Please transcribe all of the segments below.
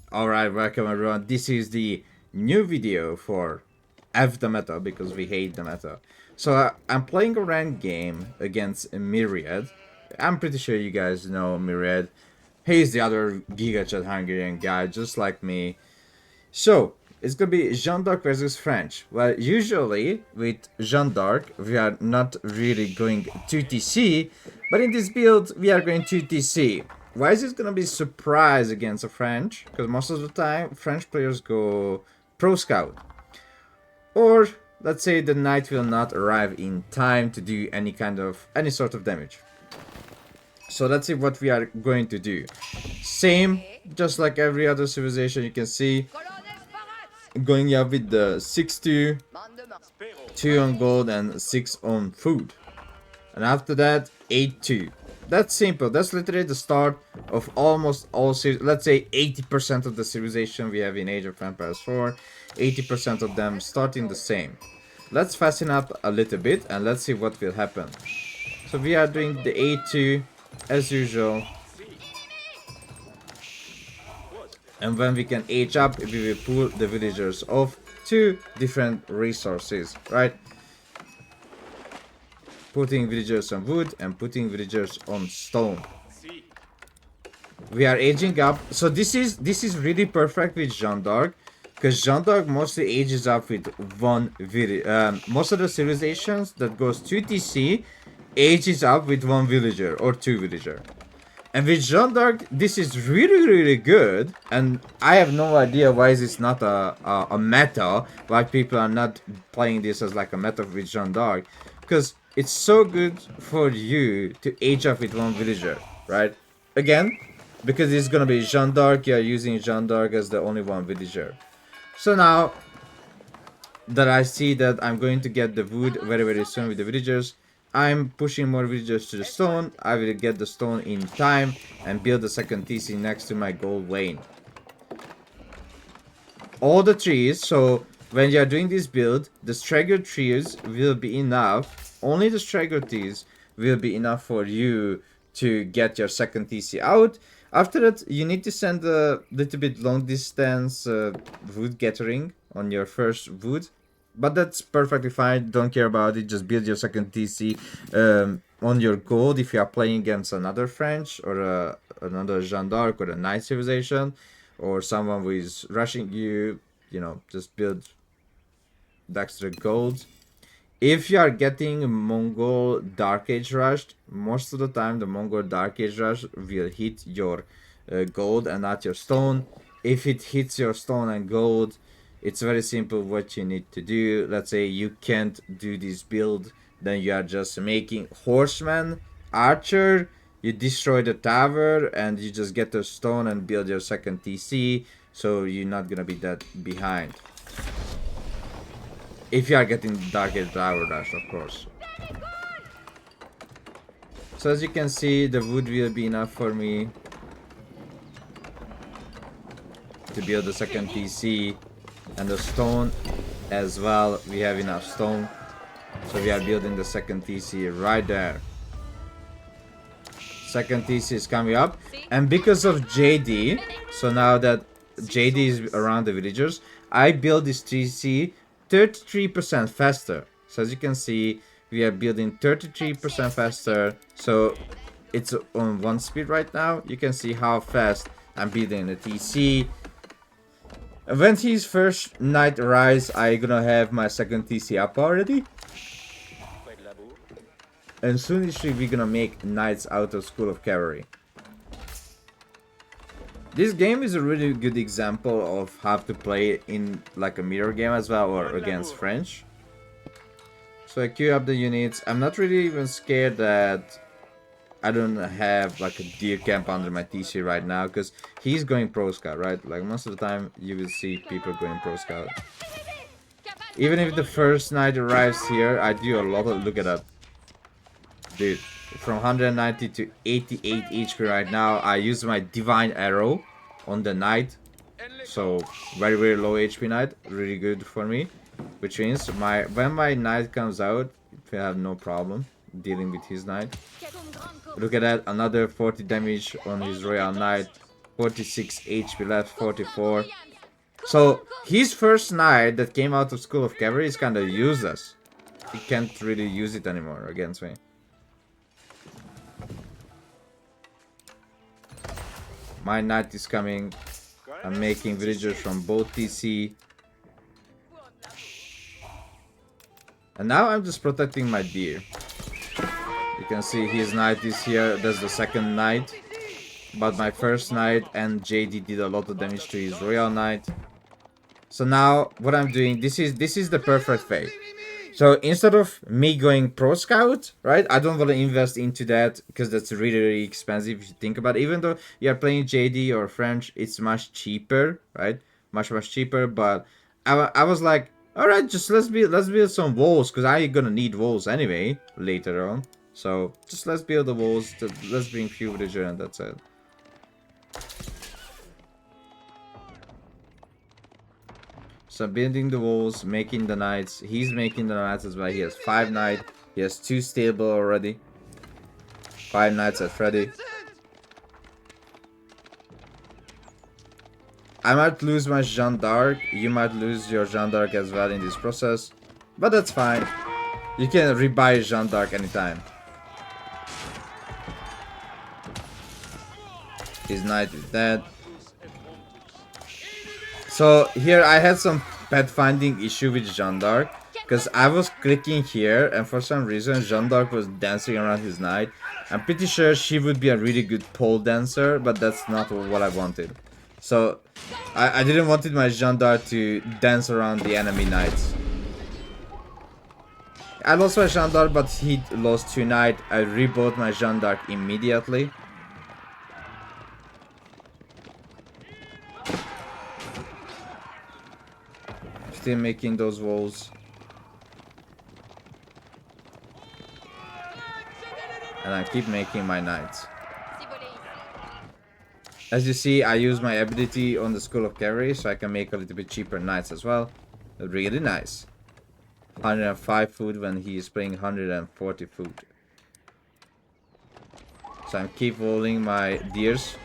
Alright, welcome everyone. This is the new video for F the meta because we hate the meta. So I'm playing a ranked game against Myriad. I'm pretty sure you guys know Myriad. He's the other GigaChat Hungarian guy just like me. So it's gonna be Jeanne d'Arc versus French. Well, usually with Jeanne d'Arc we are not really going 2TC, but in this build we are going 2TC. Why is it gonna be surprise against a French? Because most of the time French players go pro scout. Or let's say the knight will not arrive in time to do any sort of damage. So let's see what we are going to do. Same, just like every other civilization, you can see going up with the 6-2, 2 on gold and 6 on food. And after that, 8-2. That's simple. That's literally the start of almost all, let's say 80% of the civilization we have in Age of Empires 4. 80% of them starting the same. Let's fasten up a little bit and let's see what will happen. So we are doing the 8-2 as usual. And when we can age up, we will pull the villagers off two different resources, right? Putting villagers on wood and putting villagers on stone. We are aging up. So this is really perfect with Jeanne d'Arc, because Jeanne d'Arc mostly ages up with one village. Most of the civilizations that goes 2TC ages up with one villager or two villager. And with Jeanne d'Arc, this is really good. And I have no idea why is this not a meta. Why people are not playing this as like a meta with Jeanne d'Arc. Because it's so good for you to age up with one villager, right? Again, because it's gonna be Jeanne d'Arc, you're using Jeanne d'Arc as the only one villager. So now that I see that I'm going to get the wood very soon with the villagers, I'm pushing more villagers to the stone. I will get the stone in time and build the second TC next to my gold lane. All the trees, so when you are doing this build, the staggered trees will be enough. Only the staggered trees will be enough for you to get your second TC out. After that, you need to send a little bit long distance wood gathering on your first wood. But that's perfectly fine, don't care about it, just build your second TC on your gold if you are playing against another French or another Jeanne d'Arc or a Knight civilization or someone who is rushing you, you know, just build the extra gold. If you are getting Mongol Dark Age rushed, most of the time the Mongol Dark Age rush will hit your gold and not your stone. If it hits your stone and gold, it's very simple what you need to do. Let's say you can't do this build, then you are just making horseman, archer, you destroy the tower and you just get the stone and build your second TC, so you're not gonna be that behind. If you are getting Dark Age Tower Dash, of course. So as you can see, the wood will be enough for me to build the second TC. And the stone as well, we have enough stone. So we are building the second TC right there. Second TC is coming up. And because of JD, so now that JD is around the villagers, I build this TC 33% faster. So as you can see, we are building 33% faster. So it's on 1 speed right now. You can see how fast I'm building the TC. When his first knight arrives, I gonna have my second TC up already. And soon we gonna make knights out of School of Cavalry. This game is a really good example of how to play in like a mirror game as well, or against French. So I queue up the units. I'm not really even scared that I don't have like a deer camp under my TC right now, because he's going pro scout, right? Like most of the time you will see people going pro scout. Even if the first knight arrives here, I do a lot of, look at that. Dude, from 190 to 88 HP right now. I use my divine arrow on the knight. So very low HP knight, really good for me. Which means when my knight comes out, I have no problem dealing with his knight. Look at that, another 40 damage on his royal knight. 46 HP left, 44. So his first knight that came out of School of Cavalry is kind of useless. He can't really use it anymore against me. My knight is coming. I'm making villagers from both TC. And now I'm just protecting my deer. You can see his knight is here. That's the second knight. But my first knight and JD did a lot of damage to his royal knight. So now what I'm doing, this is the perfect way. So instead of me going pro scout, right? I don't want to invest into that because that's really, really expensive if you think about it. Even though you're playing JD or French, it's much cheaper, right? Much cheaper. But I was like, all right, just let's build some walls because I'm gonna need walls anyway later on. So just let's build the walls. Let's bring few villager and that's it. So building the walls, making the knights. He's making the knights as well. He has 5 knights. He has 2 stable already. 5 knights at ready. I might lose my Jeanne d'Arc. You might lose your Jeanne d'Arc as well in this process. But that's fine. You can rebuy Jeanne d'Arc anytime. His knight is dead. So here I had some pet finding issue with Jeanne d'Arc because I was clicking here and for some reason Jeanne d'Arc was dancing around his knight. I'm pretty sure she would be a really good pole dancer, but that's not what I wanted. So I didn't want my Jeanne d'Arc to dance around the enemy knights. I lost my Jeanne d'Arc, but he lost 2 knights. I rebought my Jeanne d'Arc immediately. Still making those walls. And I keep making my knights. As you see, I use my ability on the School of Cavalry so I can make a little bit cheaper knights as well. Really nice. 105 food when he is playing 140 food. So I'm keep rolling my deers.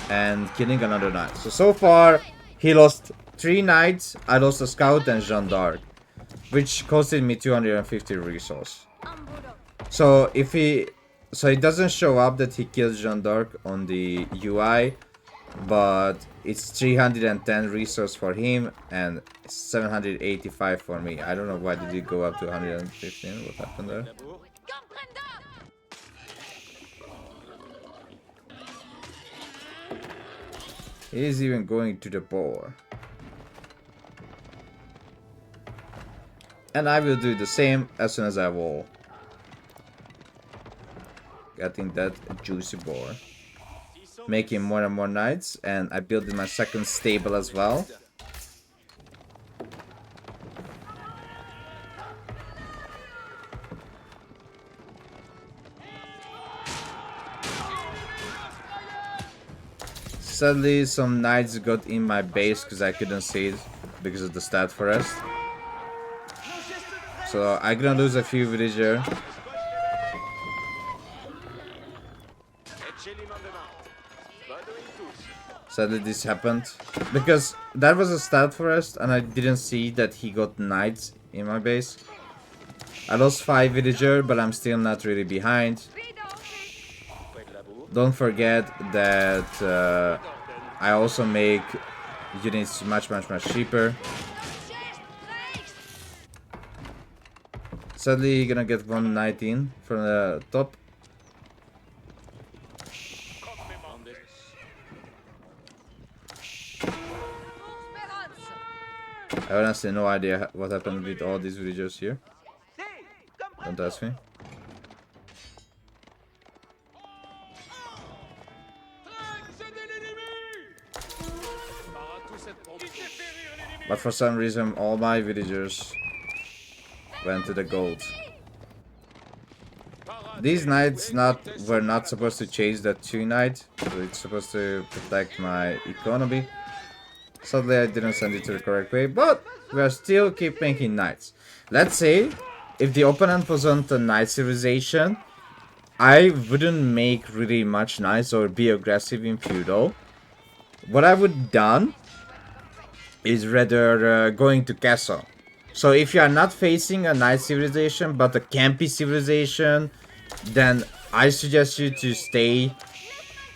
And killing another knight. So far, he lost 3 knights. I lost a scout and Jeanne d'Arc, which costed me 250 resource. So if it doesn't show up that he killed Jeanne d'Arc on the UI, but it's 310 resource for him and 785 for me. I don't know why did it go up to 115. What happened there? He is even going to the boar. And I will do the same as soon as I wall. Getting that juicy boar. Making more and more knights. And I built my second stable as well. Sadly, some knights got in my base because I couldn't see it because of the stat forest. So I'm gonna lose a few villager. Sadly, this happened because that was a stat forest and I didn't see that he got knights in my base. I lost 5 villager, but I'm still not really behind. Don't forget that I also make units much cheaper. Sadly, you're gonna get 119 from the top. I have honestly no idea what happened with all these villagers here. Don't ask me. But for some reason, all my villagers went to the gold. These knights were not supposed to chase that 2 knight, so it's supposed to protect my economy. Sadly, I didn't send it to the correct way, but we are still keep making knights. Let's say if the opponent was on the knight civilization, I wouldn't make really much nice or be aggressive in Feudal. What I would done is rather going to castle. So if you are not facing a nice civilization but a campy civilization, then I suggest you to stay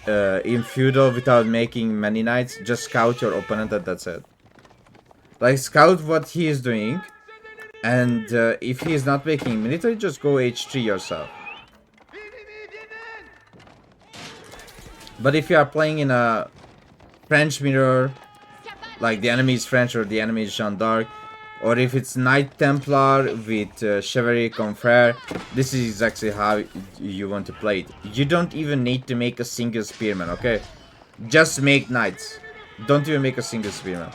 in Feudal without making many knights. Just scout your opponent and that's it. Like, scout what he is doing, and if he is not making military, just go H3 yourself. But if you are playing in a French mirror, like the enemy is French or the enemy is Jeanne d'Arc, or if it's Knight Templar with Chevalier Confrere, this is exactly how you want to play it. You don't even need to make a single spearman, okay? Just make knights. Don't even make a single spearman.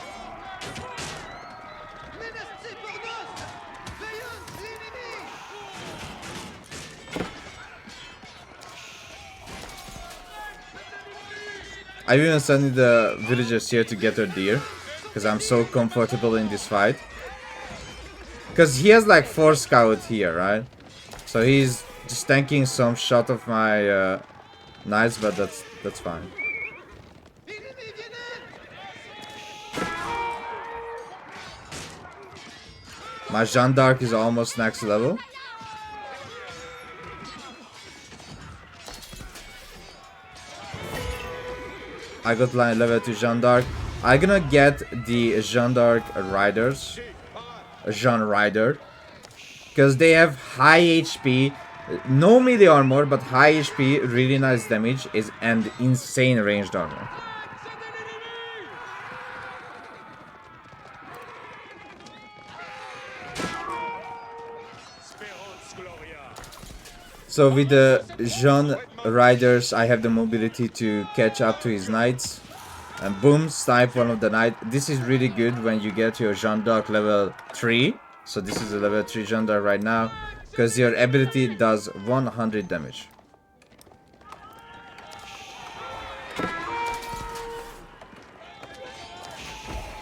I'm even sending the villagers here to get a deer, because I'm so comfortable in this fight. Because he has like 4 scouts here, right? So he's just tanking some shot of my knights, but that's fine. My Jeanne d'Arc is almost next level. I got level 2 Jeanne d'Arc. I'm gonna get the Jeanne d'Arc riders. Jeanne rider. Because they have high HP. No melee armor, but high HP, really nice damage, and insane ranged armor. So with the Jeanne riders, I have the mobility to catch up to his knights. And boom, snipe one of the knights. This is really good when you get your Jeanne d'Arc level 3. So this is a level 3 Jeanne d'Arc right now. Because your ability does 100 damage.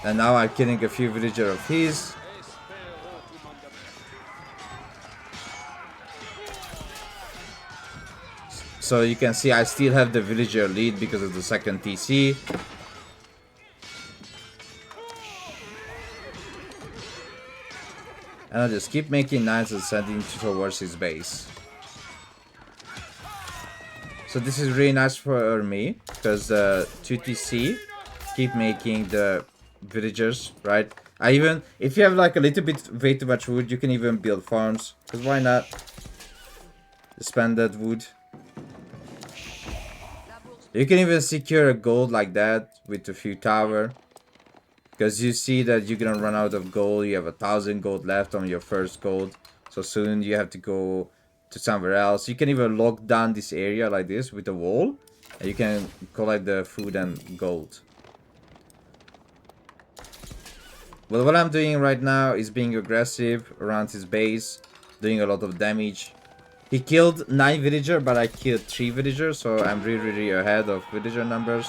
And now I'm killing a few villagers of his. So you can see I still have the villager lead because of the second TC. And I'll just keep making knights and sending towards his base. So this is really nice for me, because 2TC keep making the villagers, right? If you have like a little bit way too much wood, you can even build farms, because why not spend that wood? You can even secure a gold like that with a few tower. Because you see that you're gonna run out of gold. You have 1,000 gold left on your first gold. So soon you have to go to somewhere else. You can even lock down this area like this with a wall. And you can collect the food and gold. Well, what I'm doing right now is being aggressive around his base. Doing a lot of damage. He killed 9 villagers, but I killed 3 villagers, so I'm really ahead of villager numbers.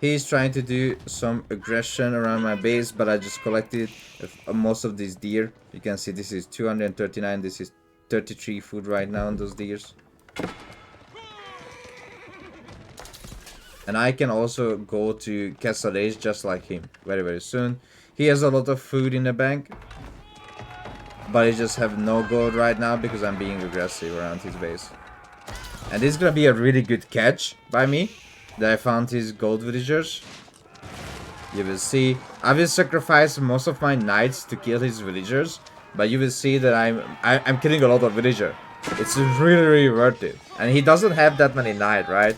He's trying to do some aggression around my base, but I just collected most of these deer. You can see this is 239, this is 33 food right now on those deers. And I can also go to Castle Age just like him very soon. He has a lot of food in the bank. But I just have no gold right now because I'm being aggressive around his base. And this is gonna be a really good catch by me. That I found his gold villagers. You will see. I will sacrifice most of my knights to kill his villagers. But you will see that I'm killing a lot of villagers. It's really worth it. And he doesn't have that many knights, right?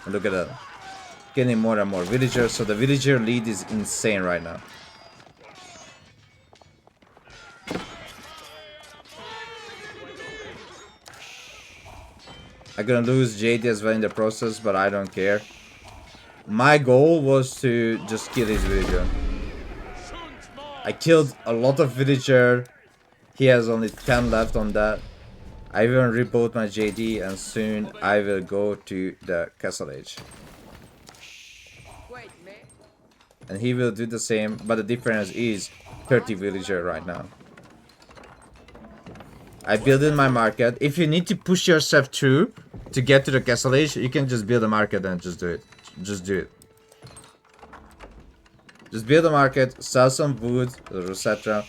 Look at that. Getting more and more villagers. So the villager lead is insane right now. I'm gonna lose JD as well in the process, but I don't care. My goal was to just kill his villager. I killed a lot of villager. He has only 10 left on that. I will reboot my JD and soon I will go to the castle age. And he will do the same, but the difference is 30 villager right now. I build in my market. If you need to push yourself through to get to the castle age, you can just build a market and just do it. Just do it. Just build a market, sell some wood, etc.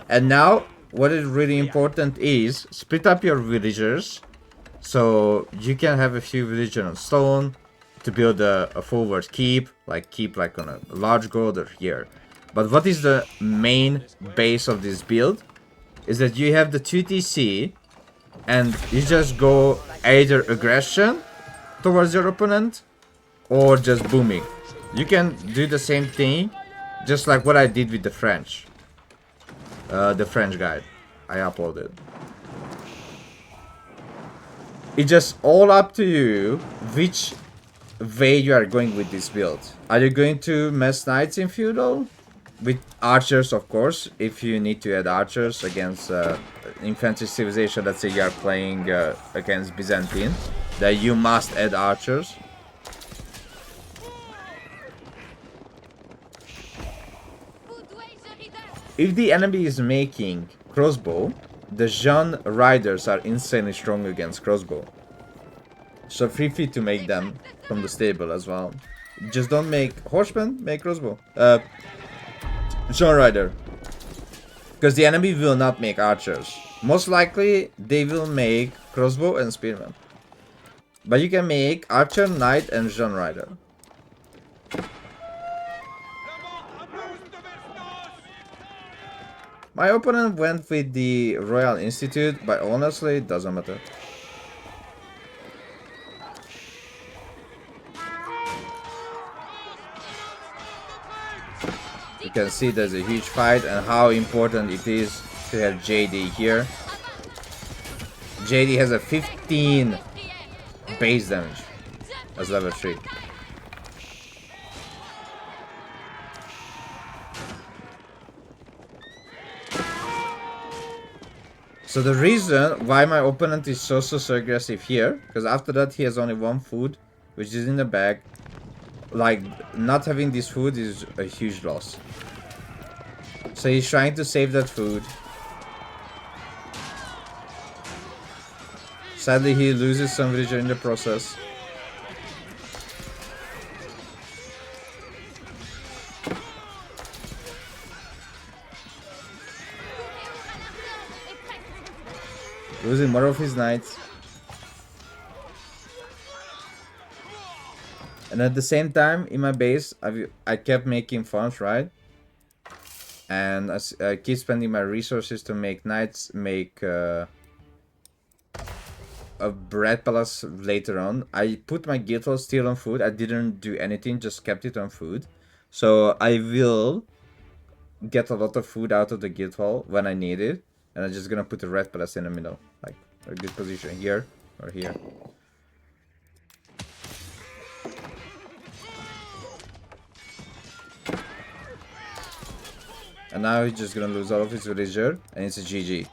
And now, what is really important is split up your villagers. So you can have a few villagers on stone to build a forward keep like on a large gold or here. But what is the main base of this build? Is that you have the 2TC and you just go either aggression towards your opponent or just booming. You can do the same thing, just like what I did with the French. The French guide I uploaded. It's just all up to you which way you are going with this build. Are you going to mess knights in Feudal? With archers, of course, if you need to add archers against infantry civilization. Let's say you are playing against Byzantine, then you must add archers. If the enemy is making crossbow, the Jeanne riders are insanely strong against crossbow. So feel free to make them from the stable as well. Just don't make horsemen, make crossbow. Jeanne rider. Because the enemy will not make archers. Most likely, they will make crossbow and spearman. But you can make archer, knight, and Jeanne rider. My opponent went with the Royal Institute, but honestly, it doesn't matter. You can see there's a huge fight and how important it is to have JD here. JD has a 15 base damage as level 3. So the reason why my opponent is so aggressive here, because after that he has only one food, which is in the bag. Like, not having this food is a huge loss. So he's trying to save that food. Sadly, he loses some villager in the process. Losing more of his knights. And at the same time, in my base, I kept making farms, right? And I keep spending my resources to make knights, make a bread palace later on. I put my guild hall still on food. I didn't do anything, just kept it on food. So I will get a lot of food out of the guild hall when I need it. And I'm just gonna put the red palace in the middle, like a good position here or here. And now he's just gonna lose all of his villager, and it's a GG.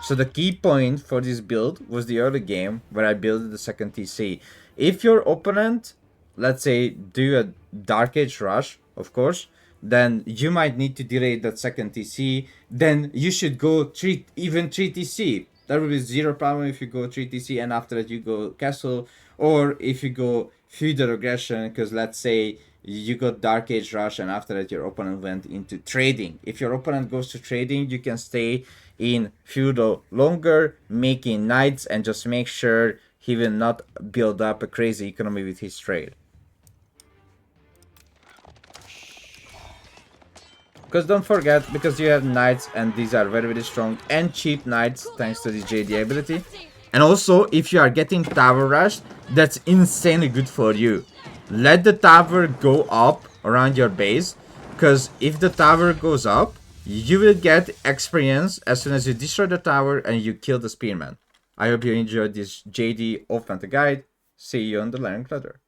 So the key point for this build was the early game where I built the second TC. If your opponent, let's say, do a Dark Age rush, of course, then you might need to delay that second TC. Then you should go even 3 TC. That would be zero problem if you go 3 TC and after that you go castle. Or if you go feudal aggression, because let's say you got Dark Age rush and after that your opponent went into trading. If your opponent goes to trading, you can stay in feudal longer, making knights, and just make sure he will not build up a crazy economy with his trade. Because don't forget, because you have knights and these are very strong and cheap knights thanks to the JD ability. And also, if you are getting tower rushed, that's insanely good for you. Let the tower go up around your base, because if the tower goes up, you will get experience as soon as you destroy the tower and you kill the spearman. I hope you enjoyed this JD off-meta guide. See you on the learning ladder.